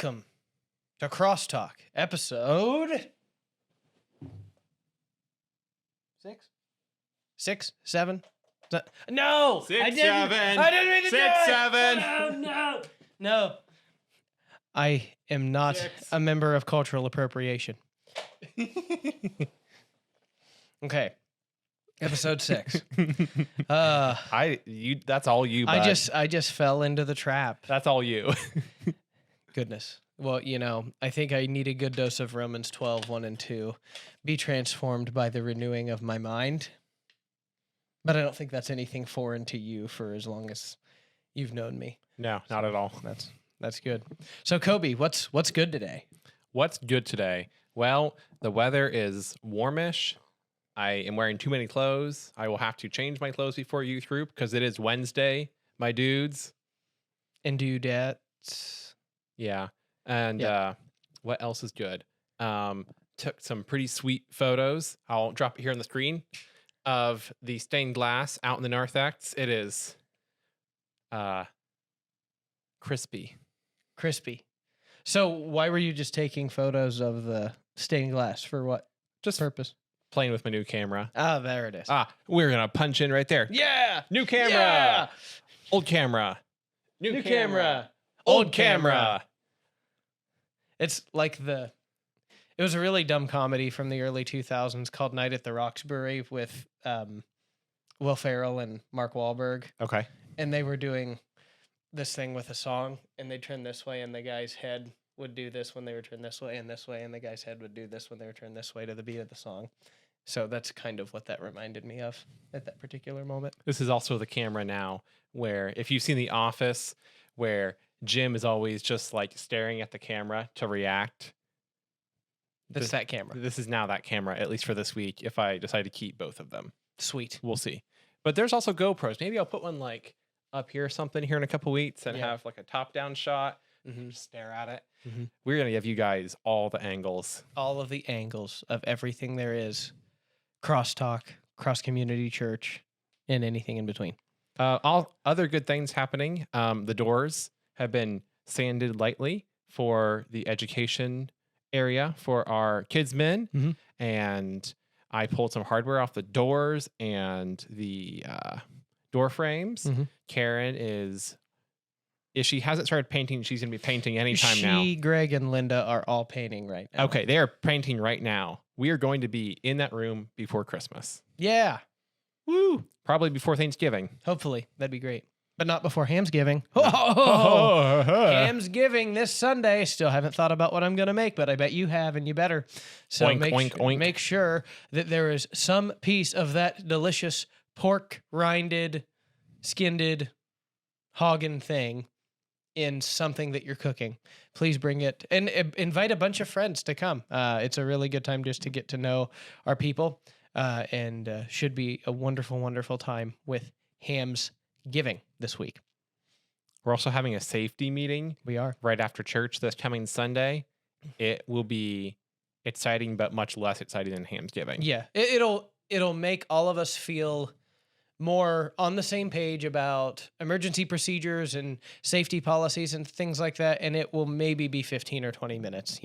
Welcome to Crosstalk, episode 6, 7. No, 6, I didn't. 7. I didn't mean to 6, do it. 7. No. I am not 6. a member of cultural appropriation. Okay, episode 6. That's all you, bud. I just fell into the trap. That's all you. Goodness. Well, I think I need a good dose of Romans 12, 1 and 2. Be transformed by the renewing of my mind. But I don't think that's anything foreign to you for as long as you've known me. No, not at all. That's good. So, Coby, what's good today? What's good today? Well, the weather is warmish. I am wearing too many clothes. I will have to change my clothes before youth group because it is Wednesday, my dudes. And dudettes. Yeah. And what else is good? Took some pretty sweet photos. I'll drop it here on the screen of the stained glass out in the narthex. It is crispy. So why were you just taking photos of the stained glass? For what purpose? Playing with my new camera. Ah, there it is. We're going to punch in right there. Yeah. New camera. Yeah. Old camera. New camera. Old camera. It's like it was a really dumb comedy from the early 2000s called Night at the Roxbury with Will Ferrell and Mark Wahlberg. Okay. And they were doing this thing with a song, and they'd turn this way, and the guy's head would do this when they were turned this way, and the guy's head would do this when they were turned this way to the beat of the song. So that's kind of what that reminded me of at that particular moment. This is also the camera now where if you've seen The Office where Jim is always just like staring at the camera to react. That's that camera. This is now that camera, at least for this week, if I decide to keep both of them. Sweet. We'll see. But there's also GoPros. Maybe I'll put one like up here or something here in a couple weeks and have like a top-down shot. Just stare at it. We're going to give you guys all the angles. All of the angles of everything there is. Crosstalk, cross community church, and anything in between. All other good things happening. The doors have been sanded lightly for the education area for our kids men. And I pulled some hardware off the doors and the door frames. Karen if she hasn't started painting, she's going to be painting anytime now. Greg, and Linda are all painting right now. Okay, they are painting right now. We are going to be in that room before Christmas. Yeah. Woo! Probably before Thanksgiving. Hopefully. That'd be great. But not before Hamsgiving. Hamsgiving this Sunday. Still haven't thought about what I'm going to make, but I bet you have, and you better. So oink. Make sure that there is some piece of that delicious pork rinded, skinned, hoggin thing in something that you're cooking. Please bring it and invite a bunch of friends to come. It's a really good time just to get to know our people and should be a wonderful, wonderful time with Hamsgiving this week. We're also having a safety meeting. We are. Right after church this coming Sunday. It will be exciting, but much less exciting than Hamsgiving. Yeah. It'll make all of us feel more on the same page about emergency procedures and safety policies and things like that. And it will maybe be 15 or 20 minutes,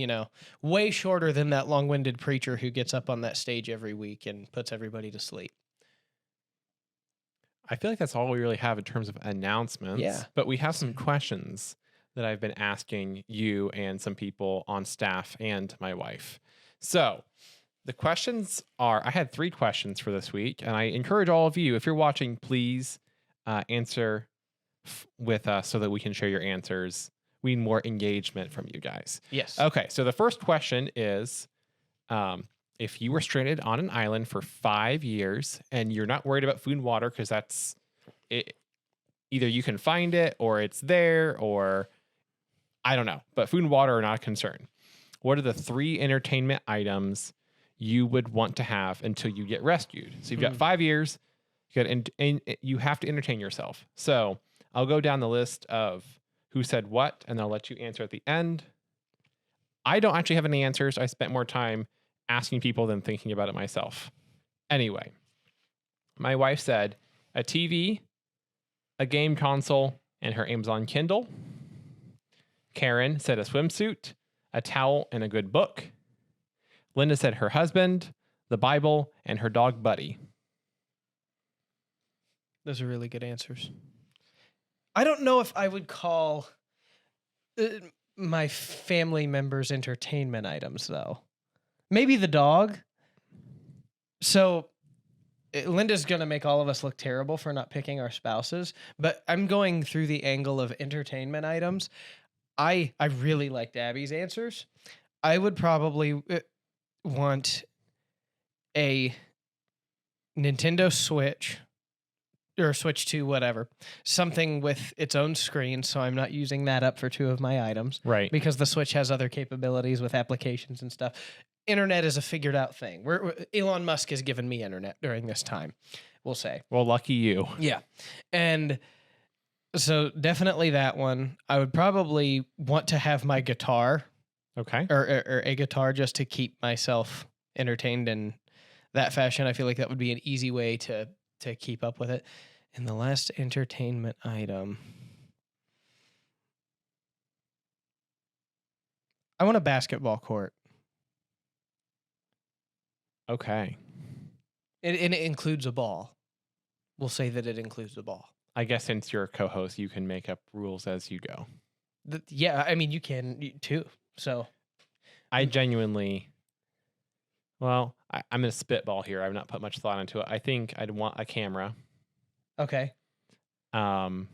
way shorter than that long-winded preacher who gets up on that stage every week and puts everybody to sleep. I feel like that's all we really have in terms of announcements. Yeah. But we have some questions that I've been asking you and some people on staff and my wife. So the questions are, I had 3 questions for this week, and I encourage all of you, if you're watching, please answer with us so that we can share your answers. We need more engagement from you guys. Yes. Okay, so the first question is, if you were stranded on an island for 5 years and you're not worried about food and water because that's it, either you can find it or it's there or I don't know, but food and water are not a concern. What are the 3 entertainment items you would want to have until you get rescued? So you've got 5 years, and you have to entertain yourself. So I'll go down the list of who said what, and I'll let you answer at the end. I don't actually have any answers. I spent more time asking people than thinking about it myself. Anyway, my wife said a TV, a game console, and her Amazon Kindle. Karen said a swimsuit, a towel, and a good book. Linda said her husband, the Bible, and her dog Buddy. Those are really good answers. I don't know if I would call my family members entertainment items, though. Maybe the dog. So Linda's going to make all of us look terrible for not picking our spouses, but I'm going through the angle of entertainment items. I really liked Abby's answers. I would probably want a Nintendo Switch or Switch 2, whatever, something with its own screen, so I'm not using that up for two of my items. Right. Because the Switch has other capabilities with applications and stuff. Internet is a figured out thing. Elon Musk has given me internet during this time, we'll say. Well, lucky you. Yeah. And so definitely that one. I would probably want to have my guitar Okay. or a guitar just to keep myself entertained in that fashion. I feel like that would be an easy way to keep up with it. And the last entertainment item, I want a basketball court. Okay. And it includes a ball. We'll say that it includes a ball. I guess since you're a co-host, you can make up rules as you go. Yeah, I mean, you can too. So I genuinely, well, I'm going to spitball here. I've not put much thought into it. I think I'd want a camera. okay. Um,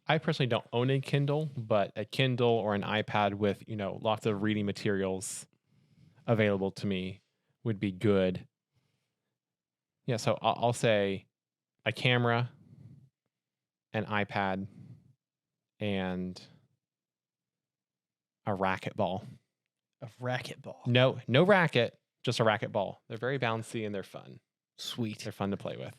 I personally don't own a Kindle, but a Kindle or an iPad with, lots of reading materials available to me would be good. Yeah, so I'll say a camera, an iPad, and a racquetball. A racquetball. No racket, just a racquetball. They're very bouncy and they're fun. Sweet. They're fun to play with.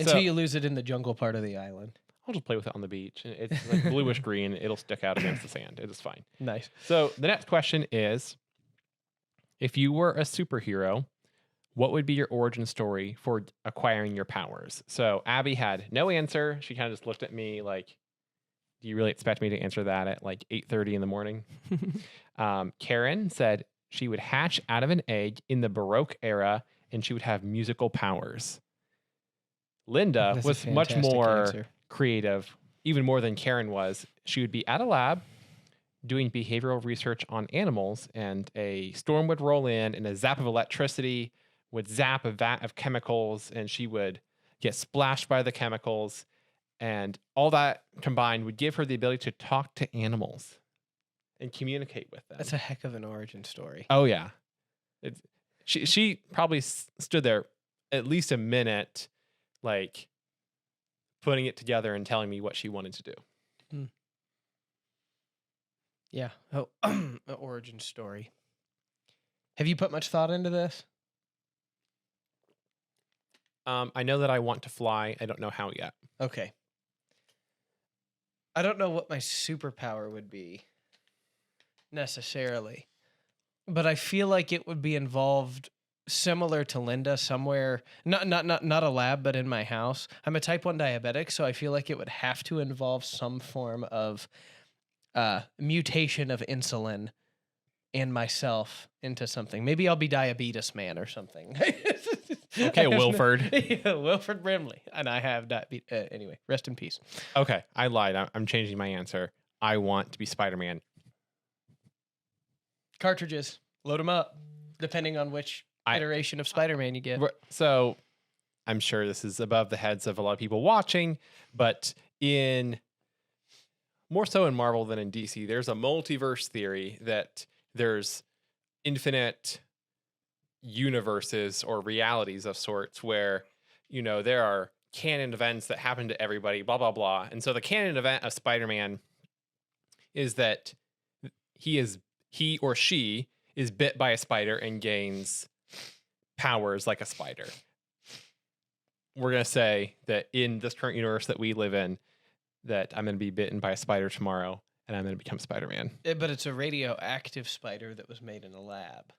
Until you lose it in the jungle part of the island. I'll just play with it on the beach. It's like bluish green. It'll stick out against the sand. It is fine. Nice. So the next question is, if you were a superhero, what would be your origin story for acquiring your powers? So Abby had no answer. She kind of just looked at me like, do you really expect me to answer that at like 8:30 in the morning? Karen said she would hatch out of an egg in the Baroque era and she would have musical powers. Linda That's a was much fantastic more answer. creative, even more than Karen was. She would be at a lab doing behavioral research on animals, and a storm would roll in and a zap of electricity would zap a vat of chemicals, and she would get splashed by the chemicals, and all that combined would give her the ability to talk to animals and communicate with them. That's a heck of an origin story. Oh yeah. She probably stood there at least a minute, like putting it together and telling me what she wanted to do. Yeah. Oh, an origin story. Have you put much thought into this? I know that I want to fly. I don't know how yet. Okay. I don't know what my superpower would be necessarily, but I feel like it would be involved similar to Linda somewhere, not a lab, but in my house. I'm a type 1 diabetic, so I feel like it would have to involve some form of mutation of insulin and myself into something. Maybe I'll be diabetes man or something. Okay, Wilford. Yeah, Wilford Brimley. And I have diabetes. Anyway, rest in peace. Okay, I lied. I'm changing my answer. I want to be Spider-Man. Cartridges. Load them up, depending on which iteration of Spider-Man you get. So I'm sure this is above the heads of a lot of people watching, but more so in Marvel than in DC, there's a multiverse theory that there's infinite universes or realities of sorts where, there are canon events that happen to everybody, blah, blah, blah. And so the canon event of Spider-Man is that he or she is bit by a spider and gains powers like a spider. We're going to say that in this current universe that we live in, that I'm going to be bitten by a spider tomorrow and I'm going to become Spider-Man. But it's a radioactive spider that was made in a lab,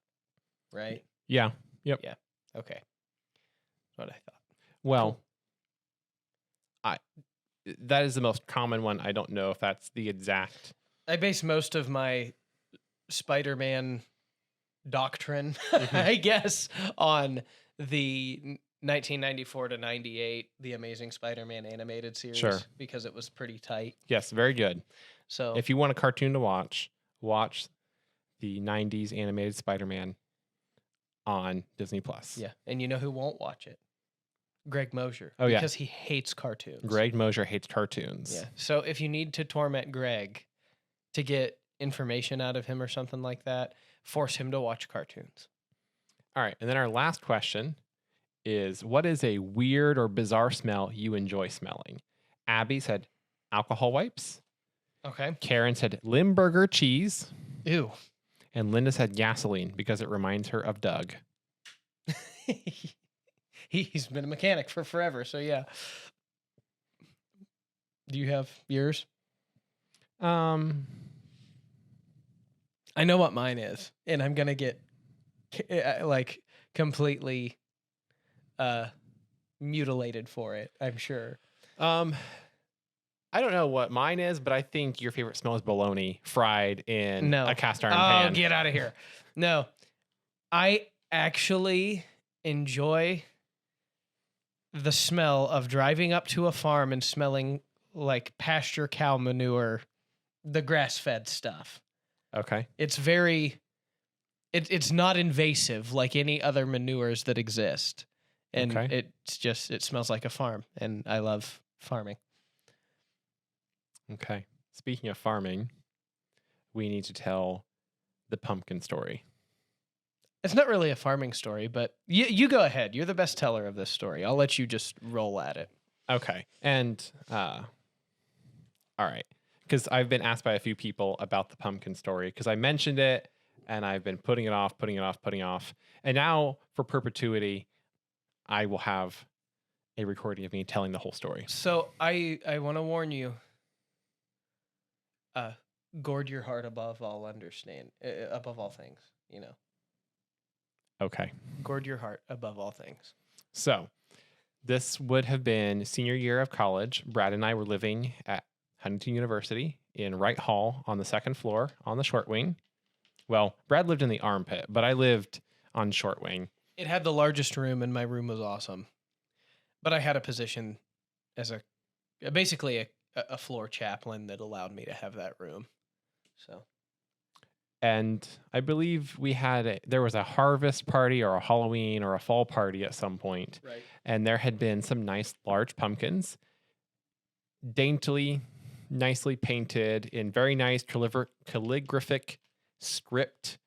right? Yeah. Yep. Yeah. Okay. That's what I thought. Well, that is the most common one. I don't know if that's the exact. I base most of my Spider-Man doctrine, I guess, on the 1994 to 98, The Amazing Spider-Man animated series, Sure. because it was pretty tight. Yes, very good. So If you want a cartoon to watch the 90s animated Spider-Man on Disney Plus. yeah, and you know who won't watch it? Greg Mosier. Oh, yeah. Because he hates cartoons. Greg Mosier hates cartoons. Yeah. So if you need to torment Greg to get information out of him or something like that, force him to watch cartoons. All right. And then our last question is, what is a weird or bizarre smell you enjoy smelling? Abby said alcohol wipes. Okay. Karen said Limburger cheese. Ew. And Linda said gasoline because it reminds her of Doug. He's been a mechanic for forever, so yeah. Do you have yours? I know what mine is, and I'm gonna get like completely mutilated for it, I'm sure. I don't know what mine is, but I think your favorite smell is bologna fried in a cast iron pan. Oh, get out of here. No. I actually enjoy the smell of driving up to a farm and smelling like pasture cow manure, the grass-fed stuff. Okay. It's very it's not invasive like any other manures that exist. And Okay. it smells like a farm, and I love farming. Okay. Speaking of farming, we need to tell the pumpkin story. It's not really a farming story, but you go ahead. You're the best teller of this story. I'll let you just roll at it. Okay. And all right. Because I've been asked by a few people about the pumpkin story because I mentioned it and I've been putting it off. And now for perpetuity, I will have a recording of me telling the whole story. So I want to warn you. Guard your heart above all above all things, you know. Okay. Guard your heart above all things. So this would have been senior year of college. Brad and I were living at Huntington University in Wright Hall on the second floor on the short wing. Well, Brad lived in the armpit, but I lived on short wing. It had the largest room, and my room was awesome. But I had a position as basically a floor chaplain that allowed me to have that room. So. And I believe there was a harvest party or a Halloween or a fall party at some point. Right. And there had been some nice large pumpkins, daintily, nicely painted in very nice calligraphic script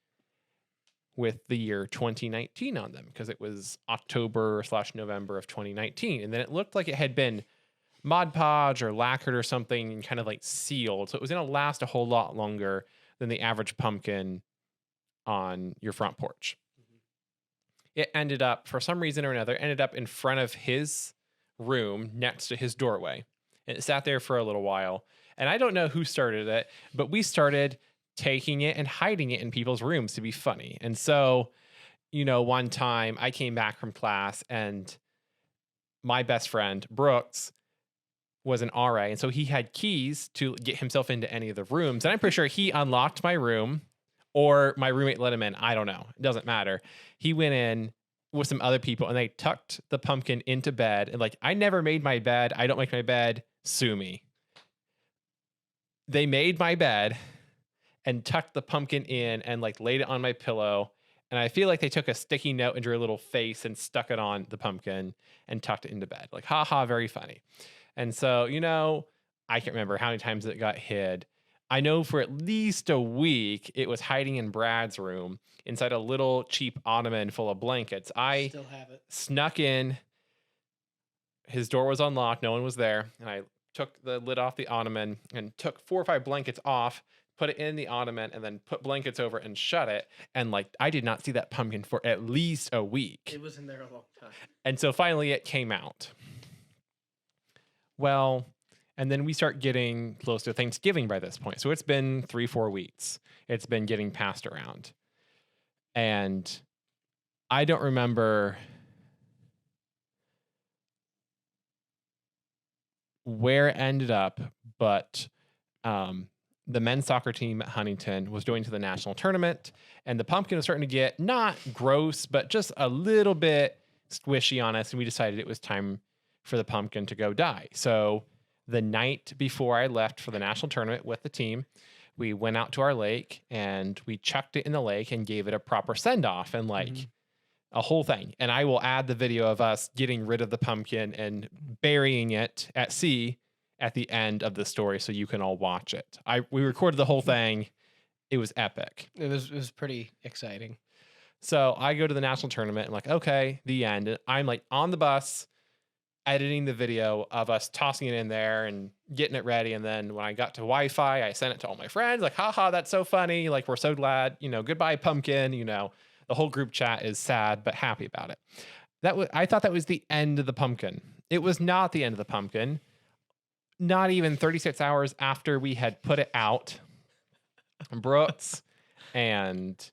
with the year 2019 on them because it was October/November of 2019. And then it looked like it had been Mod Podge or lacquered or something and kind of like sealed. So it was going to last a whole lot longer than the average pumpkin on your front porch. Mm-hmm. It ended up, for some reason or another, in front of his room next to his doorway. And it sat there for a little while. And I don't know who started it, but we started taking it and hiding it in people's rooms to be funny. And so, one time I came back from class and my best friend, Brooks, was an RA. And so he had keys to get himself into any of the rooms. And I'm pretty sure he unlocked my room or my roommate let him in. I don't know. It doesn't matter. He went in with some other people and they tucked the pumpkin into bed. And I never made my bed. I don't make my bed. Sue me. They made my bed and tucked the pumpkin in and laid it on my pillow. And I feel like they took a sticky note and drew a little face and stuck it on the pumpkin and tucked it into bed. Ha, very funny. And so, I can't remember how many times it got hid. I know for at least a week, it was hiding in Brad's room inside a little cheap ottoman full of blankets. I still have it. Snuck in. His door was unlocked. No one was there. And I took the lid off the ottoman and took 4 or 5 blankets off, put it in the ottoman, and then put blankets over and shut it. And I did not see that pumpkin for at least a week. It was in there a long time. And so finally it came out. Well, And then we start getting close to Thanksgiving by this point. So it's been 3-4 weeks. It's been getting passed around. And I don't remember where it ended up, but the men's soccer team at Huntington was going to the national tournament, and the pumpkin was starting to get not gross, but just a little bit squishy on us. And we decided it was time for the pumpkin to go die. So the night before I left for the national tournament with the team, we went out to our lake and we chucked it in the lake and gave it a proper send off and a whole thing. And I will add the video of us getting rid of the pumpkin and burying it at sea at the end of the story, so you can all watch it. We recorded the whole thing. It was epic. It was pretty exciting. So I go to the national tournament. I'm like, okay, the end. And I'm like on the bus, editing the video of us tossing it in there and getting it ready. And then when I got to Wi-Fi, I sent it to all my friends. Like, haha, that's so funny. Like, we're so glad. Goodbye, pumpkin. The whole group chat is sad but happy about it. I thought that was the end of the pumpkin. It was not the end of the pumpkin. Not even 36 hours after we had put it out, Brooks and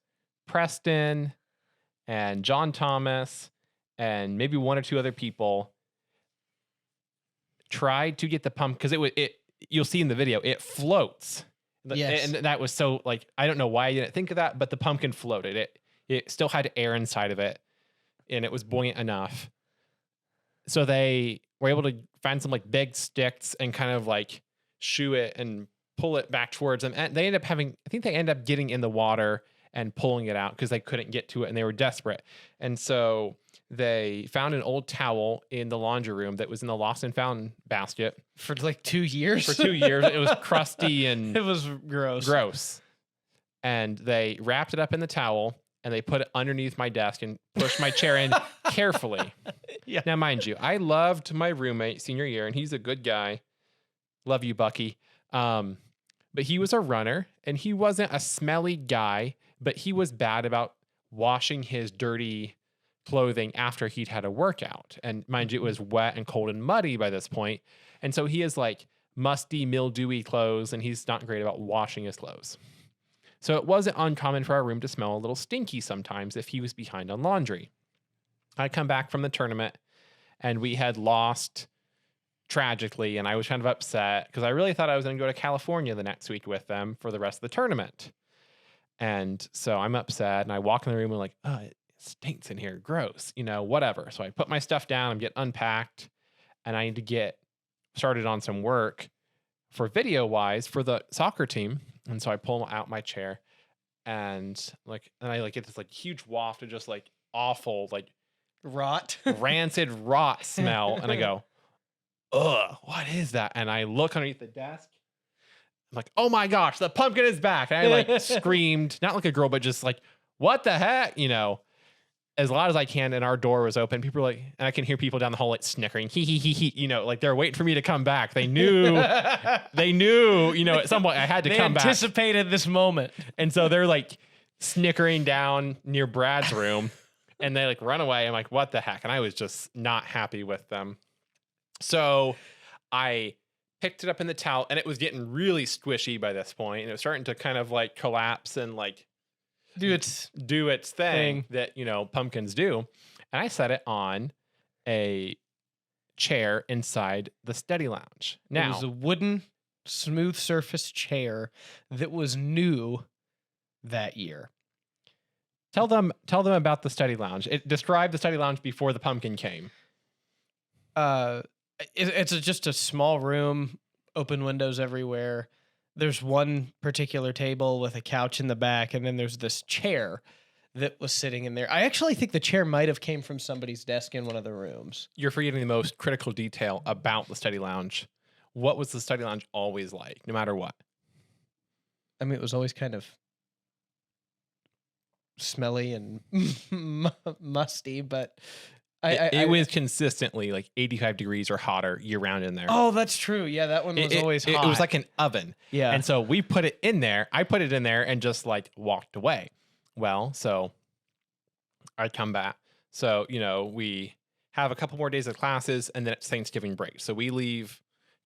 Preston and John Thomas and maybe one or two other people tried to get the pumpkin, because you'll see in the video, it floats. Yes. And that was so, I don't know why I didn't think of that, but the pumpkin floated. It still had air inside of it, and it was buoyant enough. So they were able to find some big sticks and kind of shoo it and pull it back towards them. And they ended up getting in the water and pulling it out because they couldn't get to it and they were desperate. And so they found an old towel in the laundry room that was in the lost and found basket. For 2 years? For 2 years. It was crusty and it was gross. And they wrapped it up in the towel and they put it underneath my desk and pushed my chair in carefully. Yeah. Now, mind you, I loved my roommate senior year, and he's a good guy. Love you, Bucky. But he was a runner, and he wasn't a smelly guy, but he was bad about washing his dirty clothing after he'd had a workout. And mind you, it was wet and cold and muddy by this point. And so he has musty, mildewy clothes, and he's not great about washing his clothes. So it wasn't uncommon for our room to smell a little stinky sometimes if he was behind on laundry. I come back from the tournament and we had lost tragically, and I was kind of upset because I really thought I was going to go to California the next week with them for the rest of the tournament. And so I'm upset and I walk in the room and oh, it stinks in here. Gross, whatever. So I put my stuff down, I'm getting unpacked, and I need to get started on some work for video wise for the soccer team. And so I pull out my chair and I get this huge waft of just awful, rot, rancid rot smell. And I go, ugh, what is that? And I look underneath the desk. I'm like, oh my gosh, the pumpkin is back. And I screamed, not like a girl, but just what the heck? As loud as I can, and our door was open. People were and I can hear people down the hall snickering, he, they're waiting for me to come back. They knew, at some point I had to come back. They anticipated this moment. And so they're snickering down near Brad's room, and they run away. I'm like, what the heck? And I was just not happy with them. So I picked it up in the towel, and it was getting really squishy by this point, and it was starting to kind of collapse and do its thing that pumpkins do. And I set it on a chair inside the study lounge. Now, it was a wooden smooth surface chair that was new that year. Tell them about the study lounge. Describe the study lounge before the pumpkin came. It's just a small room, open windows everywhere. There's one particular table with a couch in the back, and then there's this chair that was sitting in there. I actually think the chair might have came from somebody's desk in one of the rooms. You're forgetting the most critical detail about the study lounge. What was the study lounge always like, no matter what? I mean, it was always kind of smelly and musty, but it was consistently 85 degrees or hotter year round in there. Oh, that's true. Yeah, that one was always hot. It was like an oven. Yeah. And so we put it in there. I put it in there and just walked away. Well, so I come back. So, we have a couple more days of classes, and then it's Thanksgiving break. So we leave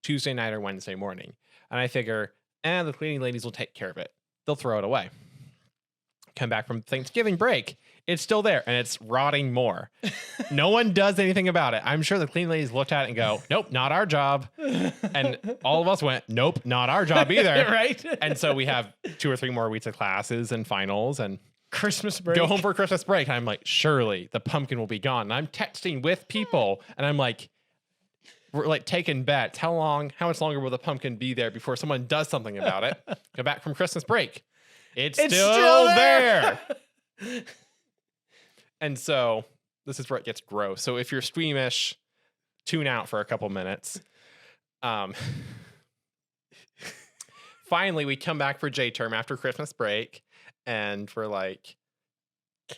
Tuesday night or Wednesday morning. And I figure, the cleaning ladies will take care of it. They'll throw it away. Come back from Thanksgiving break. It's still there and it's rotting more. No one does anything about it. I'm sure the cleaning ladies looked at it and go, nope, not our job. And all of us went, nope, not our job either. Right. And so we have 2 or 3 more weeks of classes and finals and Christmas break. go home for Christmas break. And I'm like, surely the pumpkin will be gone. And I'm texting with people and I'm like, we're like taking bets. How much longer will the pumpkin be there before someone does something about it? Go back from Christmas break. It's still there. And so this is where it gets gross. So if you're squeamish, tune out for a couple minutes. Finally, we come back for J-term after Christmas break, and we're like,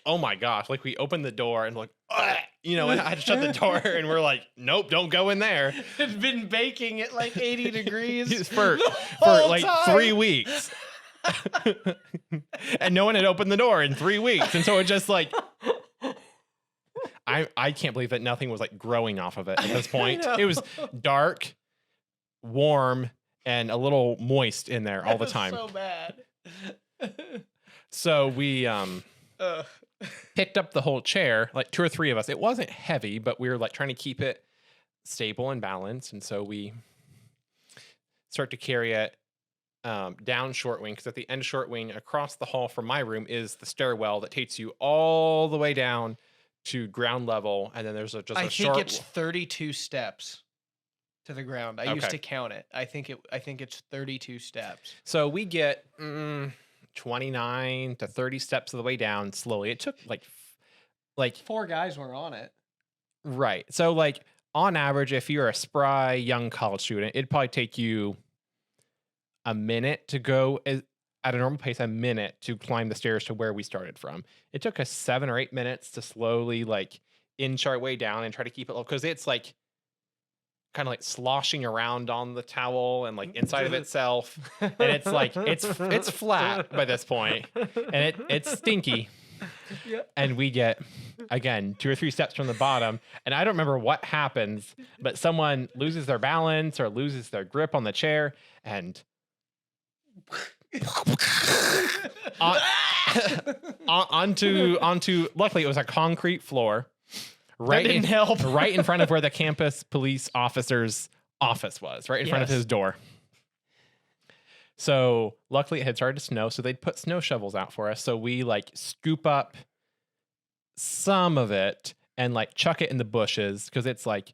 oh my gosh, like we open the door and like, and I had to shut the door and we're like, nope, don't go in there. It's been baking at like 80 degrees for like time. 3 weeks. And no one had opened the door in 3 weeks. And so it just like, I can't believe that nothing was like growing off of it at this point. It was dark, warm, and a little moist in there all the time. So bad. So we picked up the whole chair, like 2 or 3 of us. It wasn't heavy, but we were like trying to keep it stable and balanced. And so we start to carry it down short wing, because at the end of short wing across the hall from my room is the stairwell that takes you all the way down to ground level, and then there's I think it's 32 steps to the ground. I used to count it. I think it's 32 steps. So we get 29 to 30 steps of the way down slowly. It took like 4 guys were on it. Right. So like on average, if you're a spry young college student, it'd probably take you a minute to go at a normal pace, a minute to climb the stairs to where we started from. It took us 7 or 8 minutes to slowly like inch our way down and try to keep it low, because it's like kind of like sloshing around on the towel and like inside of itself. And it's like, it's flat by this point, and it's stinky. Yep. And we get, again, 2 or 3 steps from the bottom. And I don't remember what happens, but someone loses their balance or loses their grip on the chair, and onto luckily it was a concrete floor right in front of where the campus police officer's office was, right in front of his door. So luckily it had started to snow, so they'd put snow shovels out for us. So we like scoop up some of it and like chuck it in the bushes, because it's like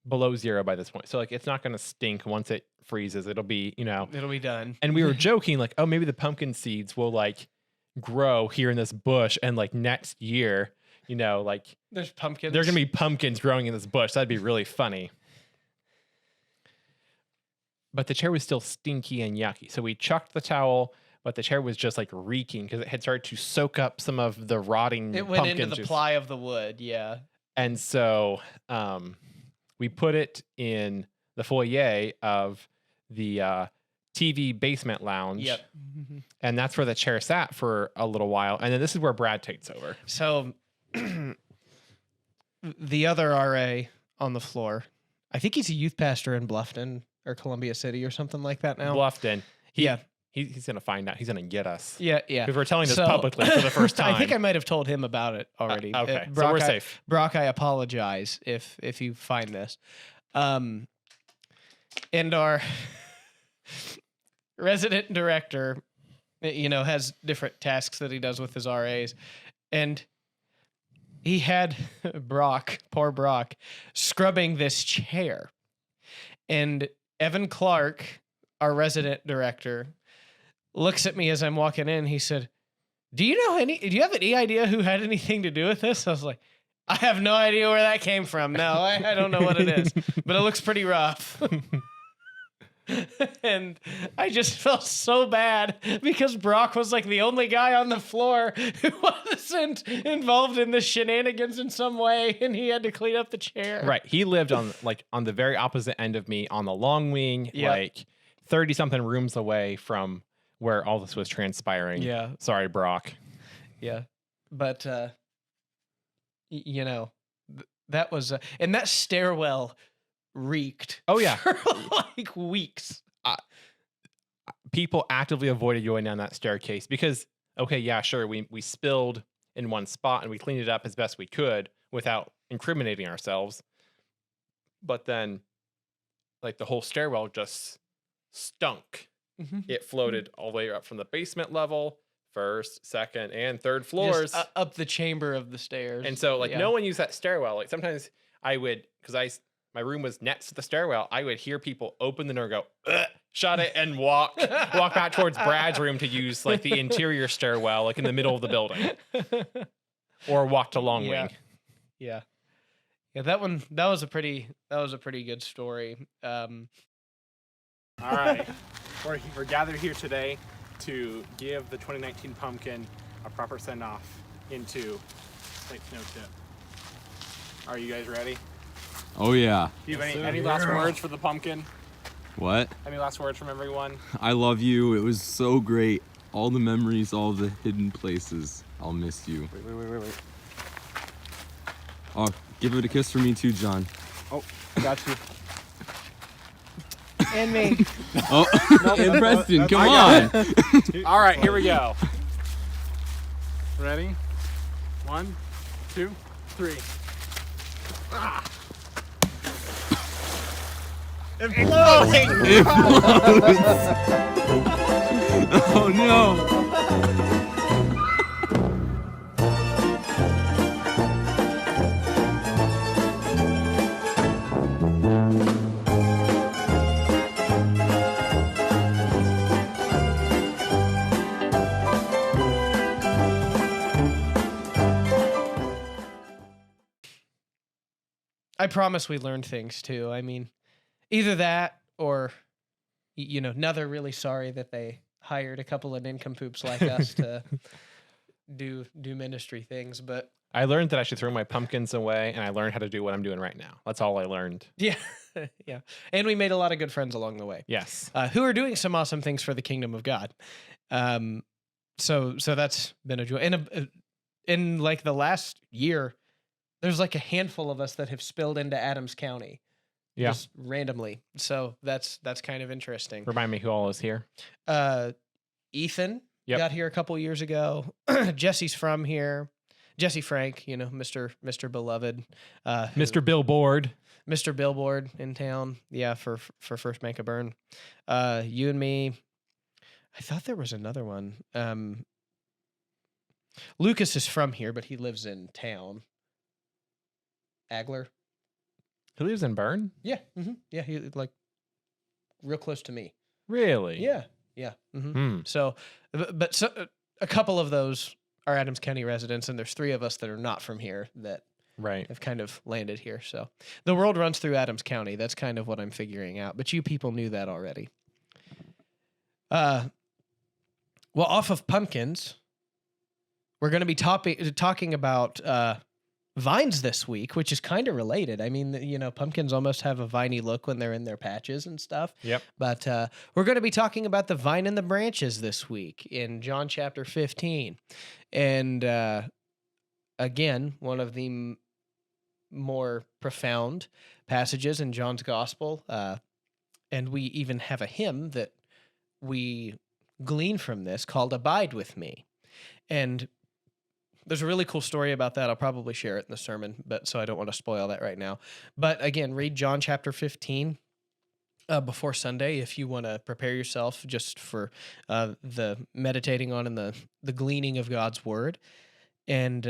below 0 by this point. So like it's not going to stink once it freezes. It'll be, it'll be done. And we were joking like, oh, maybe the pumpkin seeds will like grow here in this bush, and like next year, like there's pumpkins. There're going to be pumpkins growing in this bush. That'd be really funny. But the chair was still stinky and yucky. So we chucked the towel, but the chair was just like reeking because it had started to soak up some of the rotting It went pumpkin into the juice. ply of the wood, yeah. And so we put it in the foyer of the TV basement lounge. Yep. And that's where the chair sat for a little while. And then this is where Brad takes over. So the other RA on the floor, I think he's a youth pastor in Bluffton or Columbia City or something like that now. Bluffton. Yeah. He's going to find out. He's going to get us. Yeah, yeah. Because we're telling this publicly for the first time. I think I might have told him about it already. Okay, Brock, so we're safe. Brock, I apologize if you find this. And our resident director, has different tasks that he does with his RAs. And he had poor Brock, scrubbing this chair. And Evan Clark, our resident director, looks at me as I'm walking in. He said, do you have any idea who had anything to do with this? I was like, I have no idea where that came from. No, I don't know what it is, but it looks pretty rough. And I just felt so bad because Brock was like the only guy on the floor who wasn't involved in the shenanigans in some way, and he had to clean up the chair. Right. He lived on the very opposite end of me on the long wing, like 30 something rooms away from where all this was transpiring. Yeah. Sorry, Brock. Yeah. But, that was, and that stairwell reeked. Oh, yeah. For like weeks. People actively avoided going down that staircase because, okay, yeah, sure, we spilled in one spot and we cleaned it up as best we could without incriminating ourselves. But then, like, the whole stairwell just stunk. It floated all the way up from the basement level, first, second, and third floors. Just up the chamber of the stairs. And so, like, no one used that stairwell. Like, sometimes I would, because my room was next to the stairwell, I would hear people open the door and go, ugh, shut it, and walk back towards Brad's room to use, like, the interior stairwell, like, in the middle of the building. Or walk to Long Wing. Yeah. Yeah, that was a pretty good story. All right. We're gathered here today to give the 2019 pumpkin a proper send-off into Slate Snow Tip. Are you guys ready? Oh yeah. Do you have any last words for the pumpkin? What? Any last words from everyone? I love you. It was so great. All the memories, all the hidden places. I'll miss you. Wait. Oh, give it a kiss for me too, John. Oh, got you. And me. Oh, and Preston, come on. All right, here we go. Ready? 1, 2, 3. Ah. Exploding! Oh no. I promise we learned things too. I mean, either that or, another really sorry that they hired a couple of nincompoops like us to do ministry things. But I learned that I should throw my pumpkins away, and I learned how to do what I'm doing right now. That's all I learned. yeah, yeah. And we made a lot of good friends along the way. Yes. Who are doing some awesome things for the kingdom of God. So that's been a joy. And in like the last year, there's like a handful of us that have spilled into Adams County. Yeah. Just randomly. So that's kind of interesting. Remind me who all is here. Ethan Yep. got here a couple years ago. Jesse's from here. Jesse Frank, Mr. Beloved. Mr. Billboard. Mr. Billboard in town. Yeah, for First Make a Burn. You and me. I thought there was another one. Lucas is from here, but he lives in town. Agler. Who lives in Bern? Yeah. Yeah, he like real close to me. Really? Yeah. So, but a couple of those are Adams County residents, and there's 3 of us that are not from here that Right. have kind of landed here. So the world runs through Adams County. That's kind of what I'm figuring out. But you people knew that already. Well, off of pumpkins, we're going to be talking about vines this week, which is kind of related. I mean, pumpkins almost have a viney look when they're in their patches and stuff. Yep. But we're going to be talking about the vine and the branches this week in John chapter 15. And again, one of the more profound passages in John's gospel. And we even have a hymn that we glean from this called Abide With Me. And there's a really cool story about that. I'll probably share it in the sermon, but so I don't want to spoil that right now. But again, read John chapter 15 before Sunday if you want to prepare yourself just for the meditating on and the gleaning of God's word. And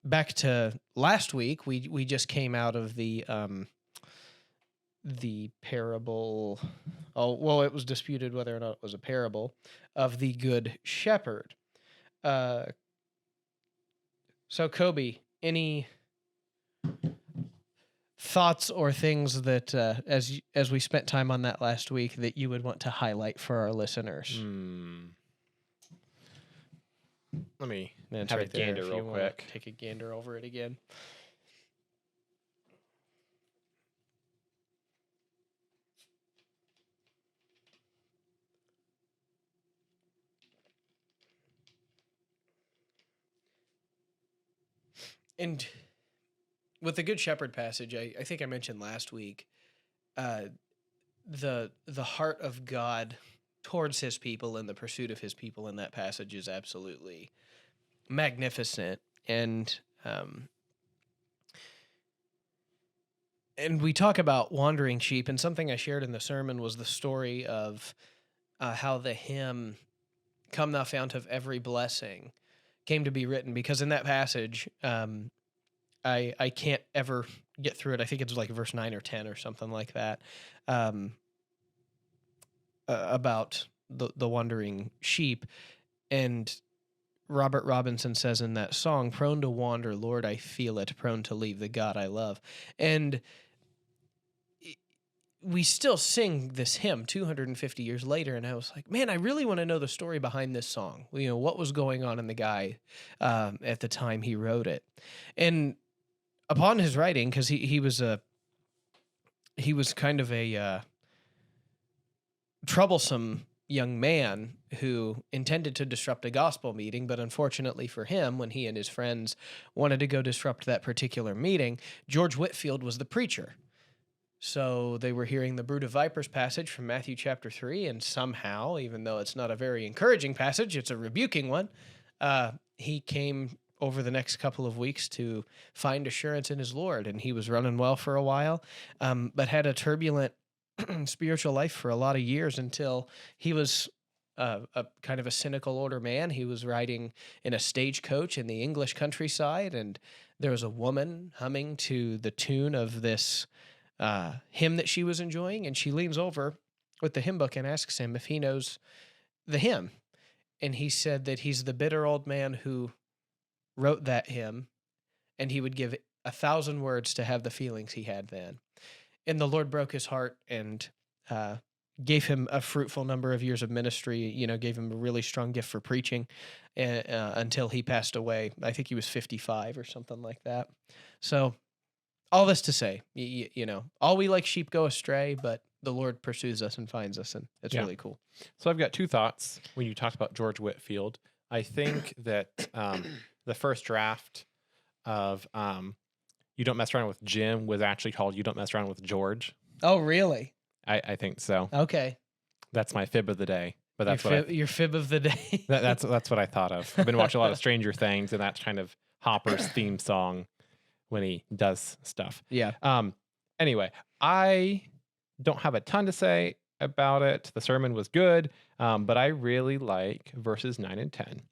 back to last week, we just came out of the parable. Oh, well, it was disputed whether or not it was a parable of the Good Shepherd. So, Coby, any thoughts or things that, as we spent time on that last week, that you would want to highlight for our listeners? Let me It's have right a there gander if real you wanna quick. take a gander over it again. And with the Good Shepherd passage, I think I mentioned last week, the heart of God towards his people and the pursuit of his people in that passage is absolutely magnificent. And we talk about wandering sheep, and something I shared in the sermon was the story of how the hymn "Come Thou Fount of Every Blessing" came to be written, because in that passage, I can't ever get through it. I think it's like verse 9 or 10 or something like that, about the wandering sheep. And Robert Robinson says in that song, "Prone to wander, Lord, I feel it, prone to leave the God I love." And we still sing this hymn 250 years later, and I was like, man, I really want to know the story behind this song. You know, what was going on in the guy at the time he wrote it. And upon his writing, because he was kind of a troublesome young man who intended to disrupt a gospel meeting, but unfortunately for him, when he and his friends wanted to go disrupt that particular meeting, George Whitefield was the preacher. So they were hearing the brood of vipers passage from Matthew chapter 3, and somehow, even though it's not a very encouraging passage, it's a rebuking one, he came over the next couple of weeks to find assurance in his Lord, and he was running well for a while, but had a turbulent spiritual life for a lot of years until he was a kind of a cynical older man. He was riding in a stagecoach in the English countryside, and there was a woman humming to the tune of this hymn that she was enjoying, and she leans over with the hymn book and asks him if he knows the hymn. And he said that he's the bitter old man who wrote that hymn, and he would give 1,000 words to have the feelings he had then. And the Lord broke his heart and gave him a fruitful number of years of ministry, you know, gave him a really strong gift for preaching until he passed away. I think he was 55 or something like that. So all this to say, you know, all we like sheep go astray, but the Lord pursues us and finds us, and it's really cool. So I've got two thoughts when you talked about George Whitefield. I think that the first draft of You Don't Mess Around with Jim was actually called You Don't Mess Around with George. Oh, really? I think so. Okay. That's my fib of the day. But that's your fib of the day. that's what I thought of. I've been watching a lot of Stranger Things, and that's kind of Hopper's theme song when he does stuff. Yeah. Anyway, I don't have a ton to say about it. The sermon was good, but I really like verses 9 and 10,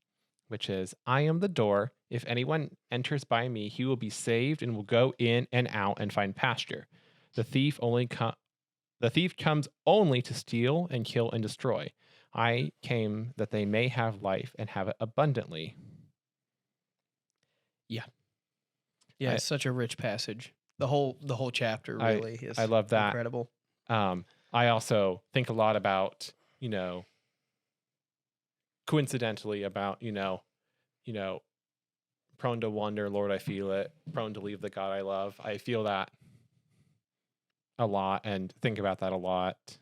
which is, "I am the door. If anyone enters by me, he will be saved and will go in and out and find pasture. The thief comes only to steal and kill and destroy. I came that they may have life and have it abundantly." Yeah, it's such a rich passage. The whole chapter really is. I love that. Incredible. I also think a lot about, you know, coincidentally about, you know, prone to wander, Lord, I feel it. Prone to leave the God I love. I feel that a lot and think about that a lot.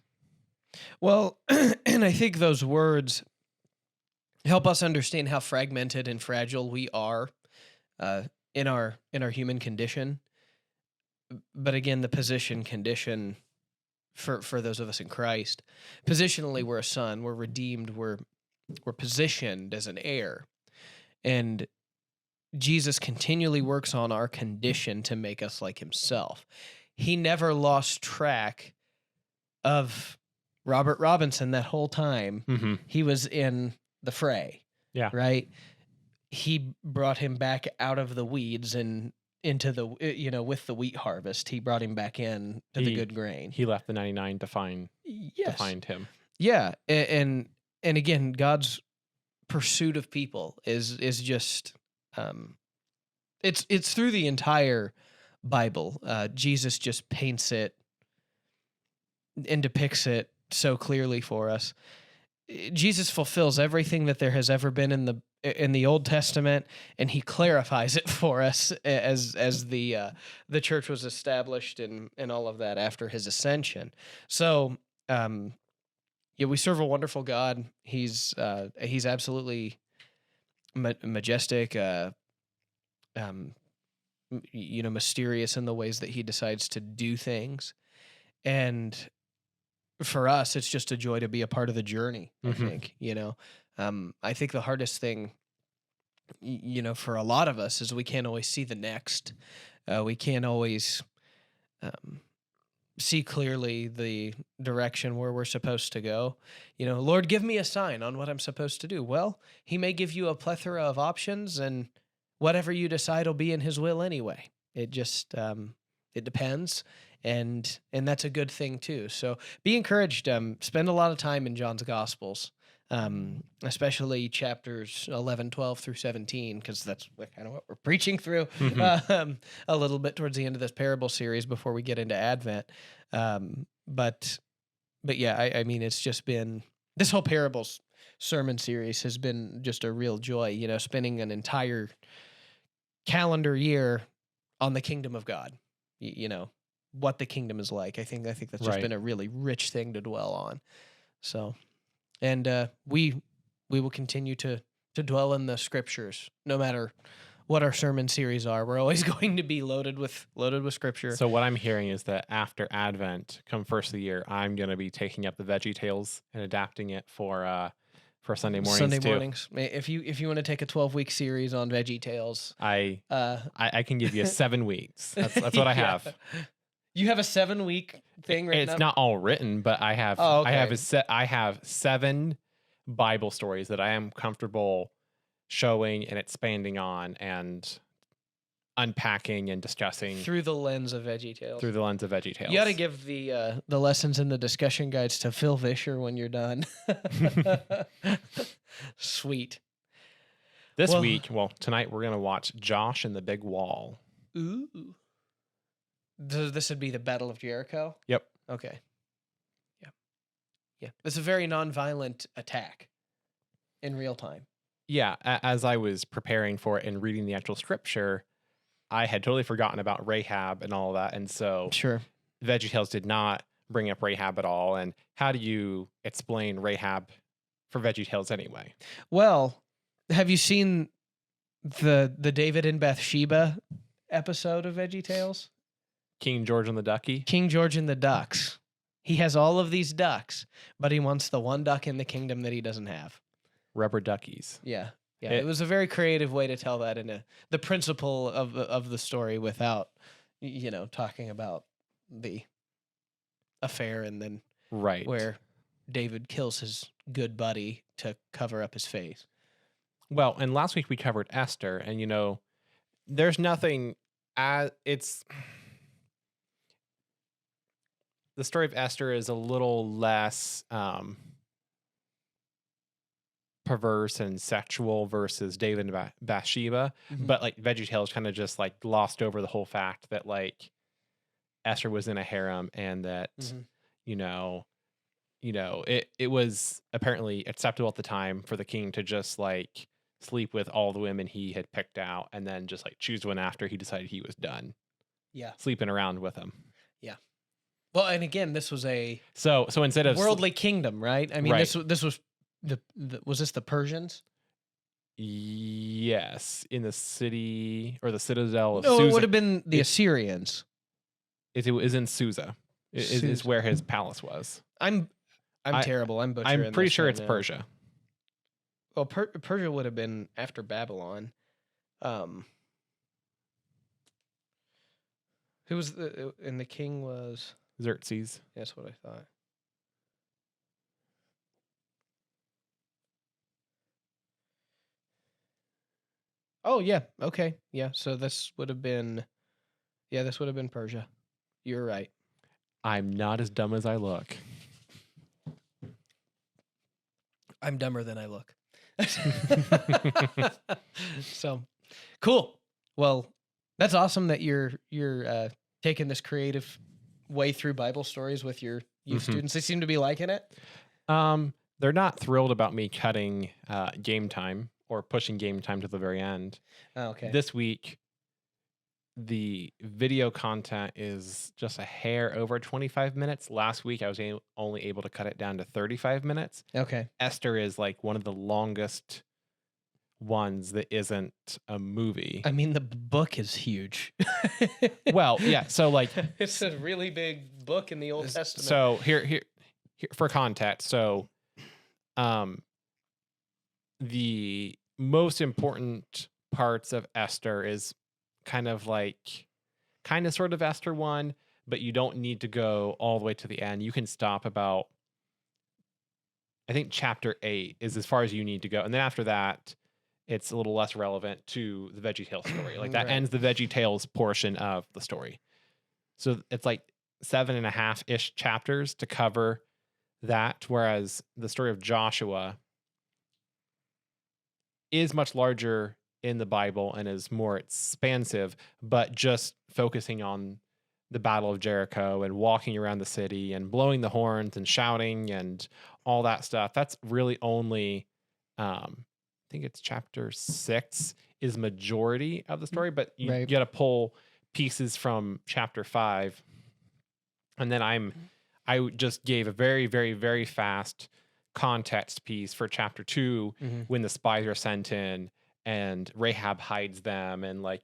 Well, and I think those words help us understand how fragmented and fragile we are in our human condition. But again, the condition for those of us in Christ, positionally, we're a son, we're redeemed, we're positioned as an heir, and Jesus continually works on our condition to make us like himself. He never lost track of Robert Robinson that whole time. Mm-hmm. He was in the fray. Yeah. Right? He brought him back out of the weeds and into the, with the wheat harvest. He brought him back in to the good grain. He left the 99 to find him. Yeah. And again, God's pursuit of people is just, it's through the entire Bible. Jesus just paints it and depicts it so clearly for us. Jesus fulfills everything that there has ever been in the Old Testament, and he clarifies it for us as the church was established and all of that after his ascension. So, we serve a wonderful God. He's absolutely majestic, mysterious in the ways that he decides to do things. And for us, it's just a joy to be a part of the journey. I think, I think the hardest thing, for a lot of us is we can't always see the next. We can't always see clearly the direction where we're supposed to go. Lord, give me a sign on what I'm supposed to do. Well, he may give you a plethora of options, and whatever you decide will be in his will anyway. It just, it depends. And that's a good thing too. So be encouraged. Spend a lot of time in John's Gospels, especially chapters 11, 12 through 17, because that's kind of what we're preaching through a little bit towards the end of this parable series before we get into Advent. But yeah, I mean, it's just been, this whole parables sermon series has been just a real joy, spending an entire calendar year on the kingdom of God, what the kingdom is like. I think that's just been a really rich thing to dwell on. So, and we will continue to dwell in the scriptures, no matter what our sermon series are. We're always going to be loaded with scripture. So what I'm hearing is that after Advent, come first of the year, I'm going to be taking up the Veggie Tales and adapting it for Sunday mornings mornings. If you want to take a 12-week series on Veggie Tales, I can give you 7 weeks. That's what I have. You have a 7-week thing written It's up? not all written, but I have. Oh, okay. I have 7 Bible stories that I am comfortable showing and expanding on and unpacking and discussing through the lens of Veggie Tales. Through the lens of Veggie Tales. You got to give the lessons and the discussion guides to Phil Vischer when you're done. Sweet. This week, tonight we're gonna watch Josh and the Big Wall. Ooh. This would be the Battle of Jericho? Yep. Okay. Yeah. It's a very nonviolent attack in real time. Yeah. As I was preparing for it and reading the actual scripture, I had totally forgotten about Rahab and all that. And so sure, VeggieTales did not bring up Rahab at all. And how do you explain Rahab for VeggieTales anyway? Well, have you seen the David and Bathsheba episode of VeggieTales? King George and the Ducky? King George and the Ducks. He has all of these ducks, but he wants the one duck in the kingdom that he doesn't have. Rubber duckies. Yeah. Yeah. It was a very creative way to tell that in the principle of the story without, talking about the affair and then where David kills his good buddy to cover up his face. Well, and last week we covered Esther, and there's nothing the story of Esther is a little less perverse and sexual versus David and Bathsheba, but like VeggieTales kind of just like glossed over the whole fact that like Esther was in a harem and that it was apparently acceptable at the time for the king to just like sleep with all the women he had picked out and then just like choose one after he decided he was done. Yeah, sleeping around with them. Yeah. Well, and again, this was a so instead of worldly kingdom, right? I mean, this was was this the Persians? Yes, in the city or the citadel of No, Susa. it would have been the Assyrians. It was in Susa. Is where his palace was. I'm terrible. I'm butchering. I'm pretty sure right it's now. Persia. Well, Persia would have been after Babylon. Who was and the king was Xerxes. That's what I thought. Oh yeah, okay, yeah. So this would have been, Persia. You're right. I'm not as dumb as I look. I'm dumber than I look. So, cool. Well, that's awesome that you're taking this creative way through Bible stories with your youth students. They seem to be liking it. They're not thrilled about me cutting game time or pushing game time to the very end. Oh, okay. This week, the video content is just a hair over 25 minutes. Last week, I was only able to cut it down to 35 minutes. Okay. Esther is like one of the longest ones that isn't a movie. I mean, the book is huge. Well, yeah. So like, it's a really big book in the Old Testament. so here for context. So, the most important parts of Esther is kind of sort of Esther 1, but you don't need to go all the way to the end. You can stop about, I think chapter 8 is as far as you need to go. And then after that, it's a little less relevant to the Veggie Tales story. Like that Right. ends the Veggie Tales portion of the story. So it's like 7.5-ish chapters to cover that. Whereas the story of Joshua is much larger in the Bible and is more expansive, but just focusing on the Battle of Jericho and walking around the city and blowing the horns and shouting and all that stuff. That's really only, I think it's chapter 6 is majority of the story, but you Right. got to pull pieces from chapter 5. And then I just gave a very, very, very fast context piece for chapter 2 when the spies are sent in and Rahab hides them and like,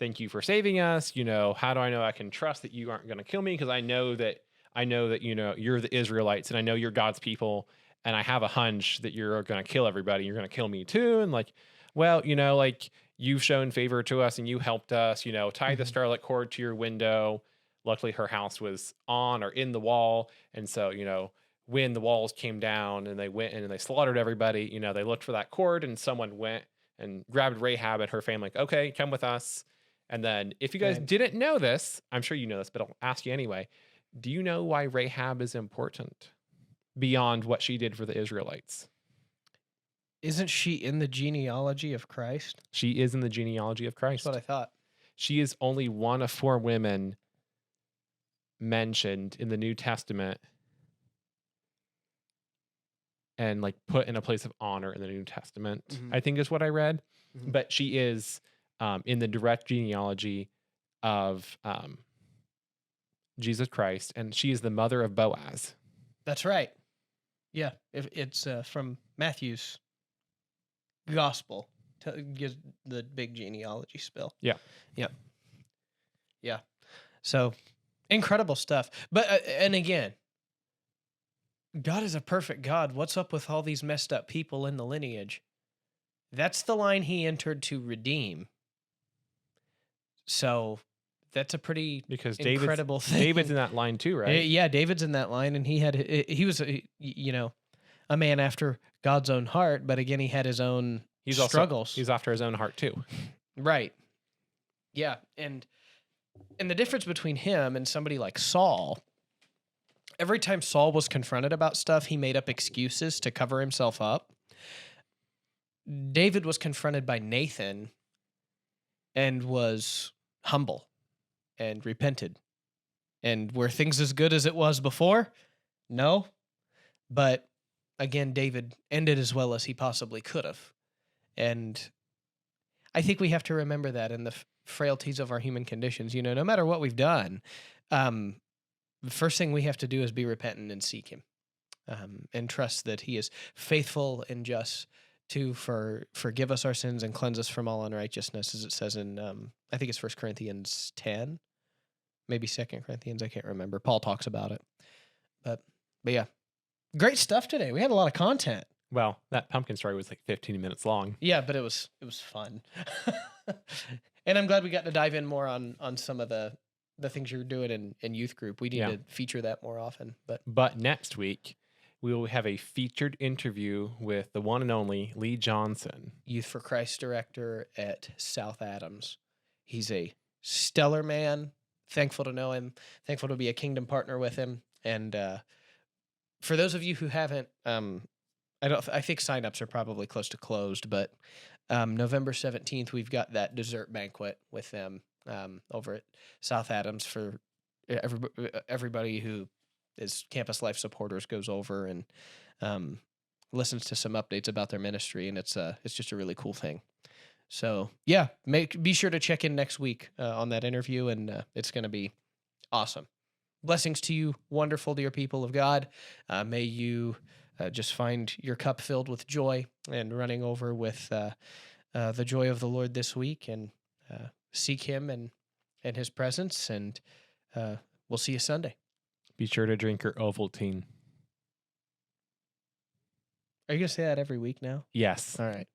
thank you for saving us. How do I know I can trust that you aren't going to kill me? Because I know that, you're the Israelites and I know you're God's people. And I have a hunch that you're going to kill everybody. You're going to kill me too. And like, well, like you've shown favor to us and you helped us, tie the starlit cord to your window. Luckily her house was on or in the wall. And so, when the walls came down and they went in and they slaughtered everybody, they looked for that cord and someone went and grabbed Rahab and her family, like, okay, come with us. And then if you guys Right. didn't know this, I'm sure you know this, but I'll ask you anyway. Do you know why Rahab is important beyond what she did for the Israelites? Isn't she in the genealogy of Christ? She is in the genealogy of Christ. That's what I thought. She is only one of 4 women mentioned in the New Testament and like put in a place of honor in the New Testament, I think is what I read. But she is in the direct genealogy of Jesus Christ, and she is the mother of Boaz. That's right. Yeah, if it's from Matthew's gospel. Gives the big genealogy spill. Yeah. Yep. Yeah. So incredible stuff. But and again, God is a perfect God. What's up with all these messed up people in the lineage? That's the line he entered to redeem. So that's a pretty Because incredible thing. David's in that line too, right? Yeah, David's in that line, and he was a man after God's own heart. But again, he had his own struggles. He's after his own heart too. Right. Yeah, and the difference between him and somebody like Saul, every time Saul was confronted about stuff, he made up excuses to cover himself up. David was confronted by Nathan and was humble and repented. And were things as good as it was before? No. But again, David ended as well as he possibly could have. And I think we have to remember that in the frailties of our human conditions. No matter what we've done, the first thing we have to do is be repentant and seek him, and trust that he is faithful and just to forgive us our sins and cleanse us from all unrighteousness, as it says in, I think it's 1 Corinthians 10, maybe 2 Corinthians, I can't remember. Paul talks about it. But yeah, great stuff today. We had a lot of content. Well, that pumpkin story was like 15 minutes long. Yeah, but it was fun. And I'm glad we got to dive in more on some of the things you're doing in youth group. We need to feature that more often. But next week, we will have a featured interview with the one and only Lee Johnson, Youth for Christ director at South Adams. He's a stellar man. Thankful to know him. Thankful to be a kingdom partner with him. And for those of you who haven't, I think signups are probably close to closed, but November 17th, we've got that dessert banquet with them over at South Adams for everybody who is Campus Life supporters goes over and listens to some updates about their ministry, and it's just a really cool thing. So yeah, be sure to check in next week on that interview, and it's going to be awesome. Blessings to you, wonderful dear people of God. May you just find your cup filled with joy and running over with the joy of the Lord this week, and seek Him and His presence. And we'll see you Sunday. Be sure to drink your Ovaltine. Are you going to say that every week now? Yes. All right.